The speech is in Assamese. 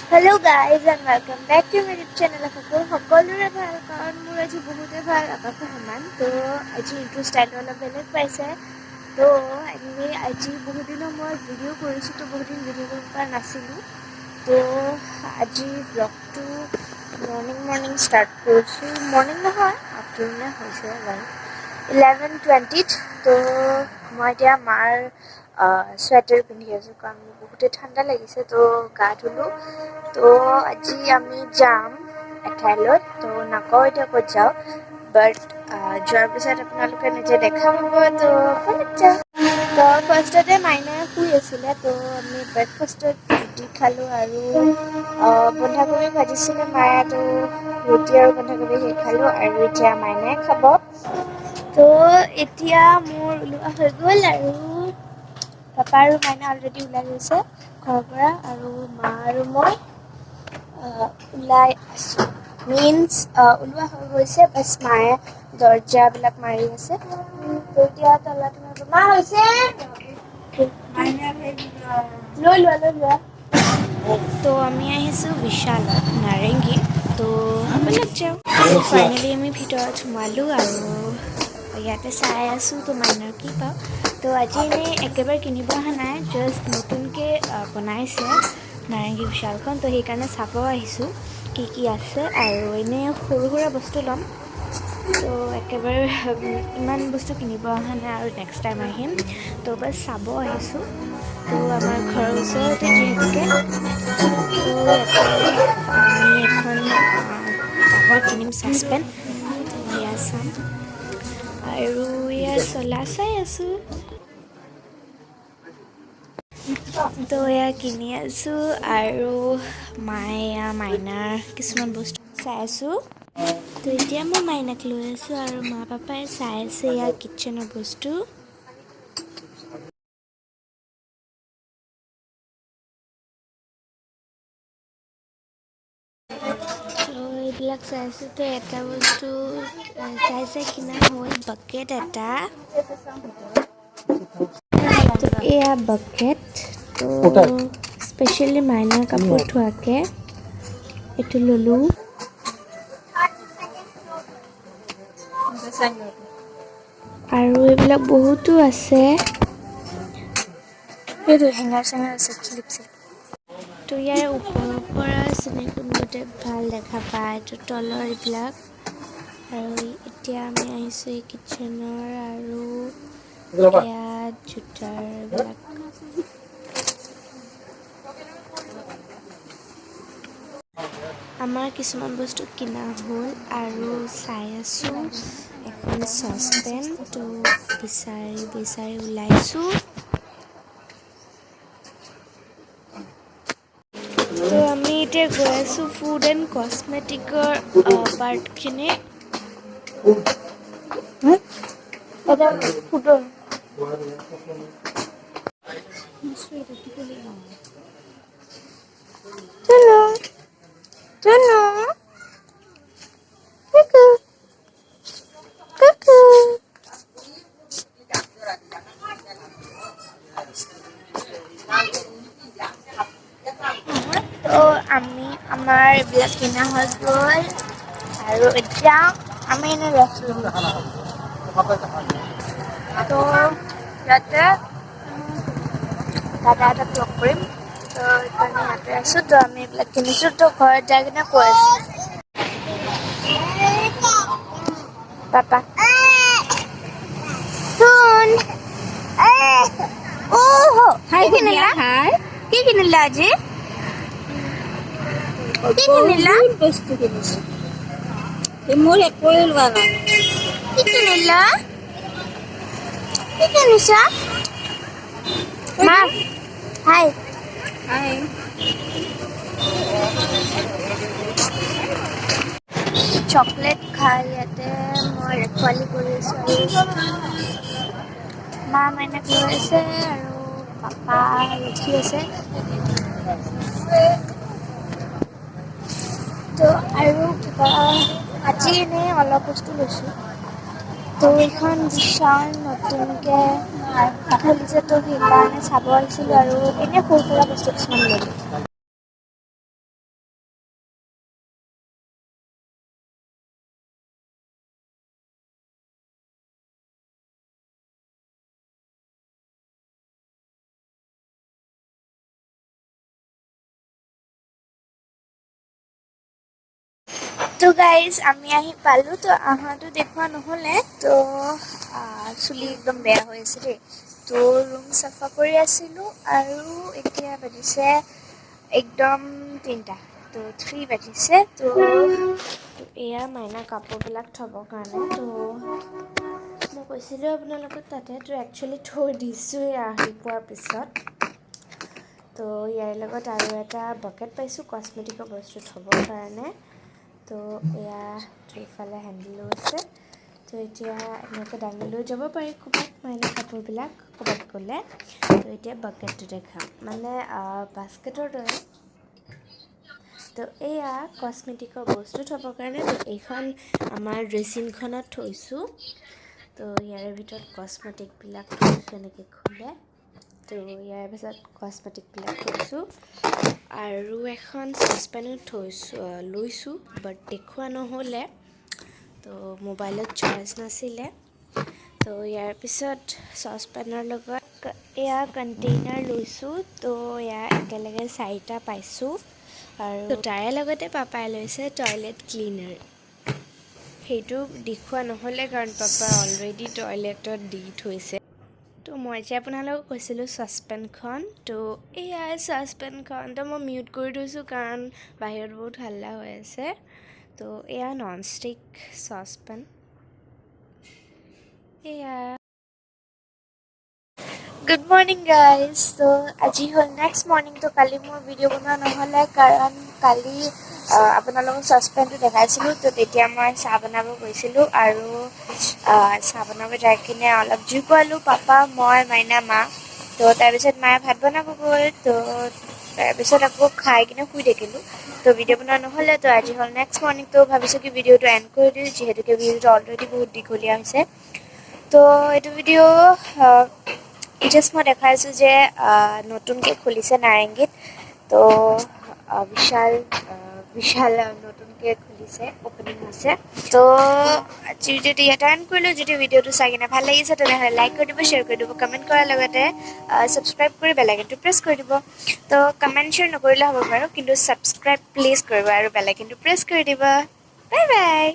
Hello guys and welcome back to my YouTube channel সকলোৰে ভাল কাৰণ মোৰ আজি বহুতে ভাল আকাশ সমান তো আজি ইন্ট্ৰো ষ্টাইল অলপ বেলেগ পাইছে তো আমি আজি বহুত দিনৰ মই ভিডিঅ' কৰিছোঁ তো বহুত দিন ভিডিঅ' কৰিব পৰা নাছিলোঁ তো আজি ব্লগটো মৰ্ণিং ষ্টাৰ্ট কৰিছোঁ মৰ্ণিং নহয় আফটাৰনুনে হৈছে বাৰু 11:20 তো মই এতিয়া মাৰ স্ৱেটাৰ পিন্ধি আছোঁ কাৰণ মোৰ বহুতে ঠাণ্ডা লাগিছে তো গা ধুলোঁ তো আজি আমি যাম এঠাইলৈ তো নকওঁ এতিয়া ক'ত যাওঁ বাট যোৱাৰ পিছত আপোনালোকে নিজে দেখা পাব তো ক'ত যাওঁ তো ফাৰ্ষ্টতে মাইনাই শুই আছিলে তো আমি ব্ৰেকফাষ্টত ৰুটি খালোঁ আৰু বন্ধাকবি ভাজিছিলে মায়ে তো ৰুটি আৰু বন্ধাকবি সেই খালোঁ আৰু এতিয়া মাইনাই খাব তো এতিয়া মোৰ ওলোৱা হৈ গ'ল আৰু পাপা আৰু মাইনা অলৰেডি ওলাই গৈছে ঘৰৰ পৰা আৰু মা আৰু মই ওলাই আছোঁ মিনছ ওলোৱা হৈ গৈছে বাছ মায়ে দৰ্জাবিলাক মাৰি আছে তো এতিয়া তলত মা হৈছে লৈ লোৱা তো আমি আহিছোঁ বিশালত নাৰেংগী তো ব'লক যাওঁ ফাইনেলি আমি ভিতৰত সোমালোঁ আৰু ইয়াতে চাই আছোঁ তো মাইনাৰ কি পাওঁ তো আজি এনেই একেবাৰে কিনিব অহা নাই জাষ্ট নতুনকৈ বনাইছে নাৰেংগী বিশালখন তো সেইকাৰণে চাব আহিছোঁ কি আছে আৰু এনেই সৰু সুৰা বস্তু ল'ম তো একেবাৰে ইমান বস্তু কিনিব অহা নাই আৰু নেক্সট টাইম আহিম তো বাছ চাব আহিছোঁ তো আমাৰ ঘৰৰ ওচৰতে যিহেতুকে তো ইয়াতে আমি এখন কাপোৰ কিনিম ছাছপেন তো এয়া চাম আৰু ইয়াৰ চলা চাই আছোঁ তো এয়া কিনি আছোঁ আৰু মায়ে মাইনাৰ কিছুমান বস্তু চাই আছোঁ তো এতিয়া মই মাইনাক লৈ আছোঁ আৰু মা পাপাই চাই আছে ইয়াৰ কিটচেনৰ বস্তু তো এইবিলাক চাই আছোঁ তো এটা বস্তু চাই কিনা হ'ল বাকেট এটা তো এয়া বাকেট তো স্পেচিয়েলি মাইনাৰ কাপোৰ ধোৱাকৈ এইটো ল'লোঁ আৰু এইবিলাক বহুতো আছে সেইটো হেঙাৰ চেঙাৰ আছে ক্লিপ চিপ তো ইয়াৰ ওপৰৰ পৰা চিনেৰিখন ভাল দেখা পায় তো তলৰ এইবিলাক আৰু এতিয়া আমি আহিছোঁ এই কিটচেনৰ আৰু এয়া জোতাৰ এইবিলাক আমাৰ কিছুমান বস্তু কিনা হ'ল আৰু চাই আছোঁ এখন চচপেন তো বিচাৰি ওলাইছোঁ তো আমি এতিয়া গৈ আছোঁ ফুড এণ্ড কছমেটিকৰ পাৰ্টখিনি ফুডৰ তো আমি আমাৰ এইবিলাক কিনা হৈ গ'ল আৰু এতিয়া আমি এনেই ৰেষ্ট ল'ম তো ইয়াতে দাদা এটাক লগ কৰিম তো সেইকাৰণে ইয়াতে আছোঁ তো আমি এইবিলাক কিনিছোঁ তো ঘৰত যাই কিনে কৈ আছোঁ পাপা শুন কি কিনিলা আজি কি কিনিলা বস্তু কিনিছো মোৰ একোৱে লোৱা নাই কি কিনিলা কি কিনিছা মা হাই চকলেট খাই ইয়াতে মই ৰখোৱালি কৰি আছোঁ মা মাইনাক লৈ আছে আৰু পাপা ৰখি আছে তো আৰু কিবা আজি এনেই অলপ বস্তু লৈছোঁ তো এইখন বিশাল নতুনকৈ খুলিছে তো সেইকাৰণে চাব আহিছিলোঁ আৰু এনেই সৰু সুৰা বস্তু কিছুমান ল'লোঁ তো গাইজ আমি আহি পালোঁ তো আহাটো দেখুৱা নহ'লে তো চুলি একদম বেয়া হৈ আছে দেই তো ৰুম চাফা কৰি আছিলোঁ আৰু এতিয়া বাজিছে একদম 3টা তো 3 বাজিছে তো এয়া মাইনা কাপোৰবিলাক থ'বৰ কাৰণে তো মই কৈছিলোঁ আপোনালোকক তাতে তো একচুৱেলি থৈ দিছোঁৱে আহি পোৱাৰ পিছত তো ইয়াৰ লগত আৰু এটা বাকেট পাইছোঁ কছমেটিকৰ বস্তু থ'বৰ কাৰণে তো এয়া দুইফালে হেণ্ডেলো আছে তো এতিয়া এনেকৈ দাঙি লৈ যাব পাৰি ক'ৰবাত মাইনা কাপোৰবিলাক ক'ৰবাত গ'লে তো এতিয়া বাকেটটো দেখাম মানে বাস্কেটৰ দৰে তো এয়া কছমেটিকৰ বস্তু থ'বৰ কাৰণে তো এইখন আমাৰ ড্ৰেছিংখনত থৈছোঁ তো ইয়াৰে ভিতৰত কছমেটিকবিলাক থৈছোঁ এনেকৈ খোলে তো ইয়াৰ পিছত কছমেটিকবিলাক থৈছোঁ আৰু এখন চচপেনো লৈছোঁ বাট দেখুওৱা নহ'লে তো মোবাইলত চাৰ্জ নাছিলে তো ইয়াৰ পিছত চচপেনৰ লগত এয়া কণ্টেইনাৰ লৈছোঁ তো এয়া একেলগে 4টা পাইছোঁ আৰু তাৰে লগতে পাপাই লৈছে টয়লেট ক্লিনাৰ সেইটো দেখুওৱা নহ'লে কাৰণ পাপা অলৰেডি টয়লেটত দি থৈছে তো মই যে আপোনালোকক কৈছিলোঁ চচপেনখন তো এয়া চচপেনখন তো মই মিউট কৰি থৈছোঁ কাৰণ বাহিৰত বহুত হাল্লা হৈ আছে তো এয়া নন ষ্টিক চচপেন এয়া গুড মৰ্ণিং গাইজ তো আজি হ'ল নেক্সট মৰ্ণিং তো কালি মোৰ ভিডিঅ' বনোৱা নহ'লে কাৰণ কালি আপোনালোকক চচপেনটো দেখাইছিলোঁ তো তেতিয়া মই চাহ বনাব গৈছিলোঁ আৰু চাহ বনাব যাই কিনে অলপ জুই পোৱালোঁ পাপা মই মাইনা মা তো তাৰপিছত মায়ে ভাত বনাব গ'ল তো তাৰপিছত আকৌ খাই কিনে শুই থাকিলোঁ তো ভিডিঅ' বনোৱা নহ'লে তো আজি হ'ল নেক্সট মৰ্ণিং তো ভাবিছোঁ কি ভিডিঅ'টো এণ্ড কৰি দিওঁ যিহেতুকে ভিডিঅ'টো অলৰেডি বহুত দীঘলীয়া হৈছে তো এইটো ভিডিঅ' জাষ্ট মই দেখাইছোঁ যে নতুনকৈ খুলিছে নাৰেংগীত তো বিশাল নতুনকৈ খুলিছে অ'পেনিং হৈছে তো আজি ভিডিঅ'টো ইয়াতে এণ্ড কৰিলোঁ যদি ভিডিঅ'টো চাই কিনে ভাল লাগিছে তেনেহ'লে লাইক কৰি দিব শ্বেয়াৰ কৰি দিব কমেণ্ট কৰাৰ লগতে ছাবস্ক্ৰাইব কৰি বেল আইকনটো প্ৰেছ কৰি দিব তো কমেণ্ট শ্বেয়াৰ নকৰিলে হ'ব বাৰু কিন্তু ছাবস্ক্ৰাইব প্লিজ কৰিব আৰু বেল আইকনটো প্ৰেছ কৰি দিব বাই বাই